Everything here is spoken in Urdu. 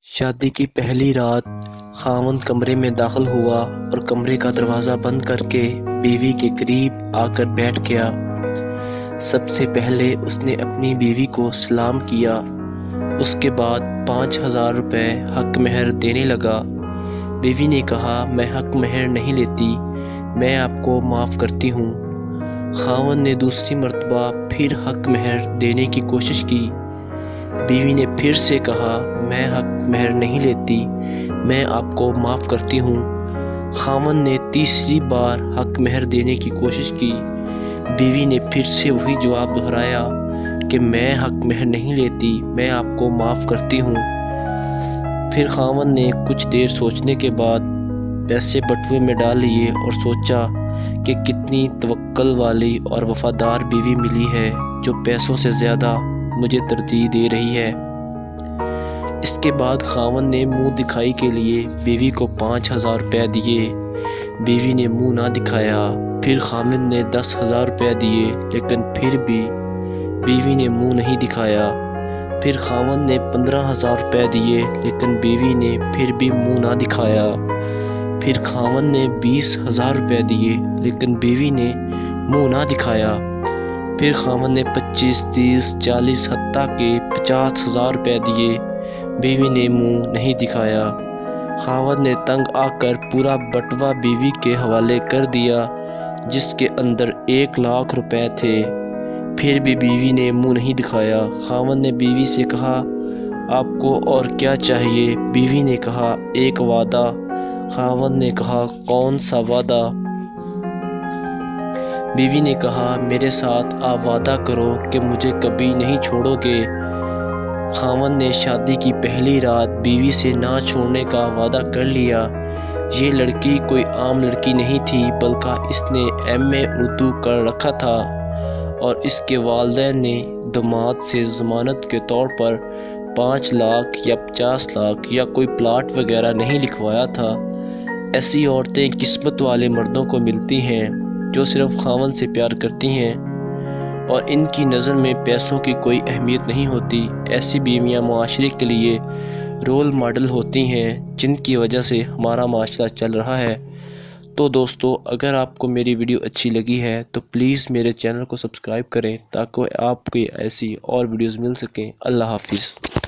شادی کی پہلی رات خاوند کمرے میں داخل ہوا اور کمرے کا دروازہ بند کر کے بیوی کے قریب آ کر بیٹھ گیا۔ سب سے پہلے اس نے اپنی بیوی کو سلام کیا، اس کے بعد 5000 روپے حق مہر دینے لگا۔ بیوی نے کہا، میں حق مہر نہیں لیتی، میں آپ کو معاف کرتی ہوں۔ خاوند نے دوسری مرتبہ پھر حق مہر دینے کی کوشش کی۔ بیوی نے پھر سے کہا، میں حق مہر نہیں لیتی، میں آپ کو معاف کرتی ہوں۔ خاوند نے تیسری بار حق مہر دینے کی کوشش کی۔ بیوی نے پھر سے وہی جواب دہرایا کہ میں حق مہر نہیں لیتی، میں آپ کو معاف کرتی ہوں۔ پھر خاوند نے کچھ دیر سوچنے کے بعد پیسے بٹوے میں ڈال لیے اور سوچا کہ کتنی توکل والی اور وفادار بیوی ملی ہے جو پیسوں سے زیادہ مجھے ترجیح دے رہی ہے۔ اس کے بعد خاوند نے منہ دکھائی کے لیے بیوی کو 5000 روپے دیے۔ بیوی نے منہ نہ دکھایا۔ پھر خاوند نے 10,000 روپے دیے، لیکن پھر بھی بیوی نے منہ نہیں دکھایا۔ پھر خاوند نے 15,000 روپے دیے، لیکن بیوی نے پھر بھی منہ نہ دکھایا۔ پھر خاوند نے 20,000 روپے دیے، لیکن بیوی نے منہ نہ دکھایا۔ پھر خاوند نے 25، 30، 40، حتیٰ کہ 50,000 روپے دیے، بیوی نے منہ نہیں دکھایا۔ خاوند نے تنگ آ کر پورا بٹوا بیوی کے حوالے کر دیا، جس کے اندر 1,00,000 روپے تھے۔ پھر بھی بیوی نے منہ نہیں دکھایا۔ خاوند نے بیوی سے کہا، آپ کو اور کیا چاہیے؟ بیوی نے کہا، ایک وعدہ۔ خاوند نے کہا، کون سا وعدہ؟ بیوی نے کہا، میرے ساتھ آپ وعدہ کرو کہ مجھے کبھی نہیں چھوڑو گے۔ خاوند نے شادی کی پہلی رات بیوی سے نہ چھوڑنے کا وعدہ کر لیا۔ یہ لڑکی کوئی عام لڑکی نہیں تھی، بلکہ اس نے MA اردو کر رکھا تھا، اور اس کے والدین نے داماد سے ضمانت کے طور پر 5 لاکھ یا 50 لاکھ یا کوئی پلاٹ وغیرہ نہیں لکھوایا تھا۔ ایسی عورتیں قسمت والے مردوں کو ملتی ہیں جو صرف خاوند سے پیار کرتی ہیں اور ان کی نظر میں پیسوں کی کوئی اہمیت نہیں ہوتی۔ ایسی بیویاں معاشرے کے لیے رول ماڈل ہوتی ہیں، جن کی وجہ سے ہمارا معاشرہ چل رہا ہے۔ تو دوستو، اگر آپ کو میری ویڈیو اچھی لگی ہے تو پلیز میرے چینل کو سبسکرائب کریں تاکہ آپ کو ایسی اور ویڈیوز مل سکیں۔ اللہ حافظ۔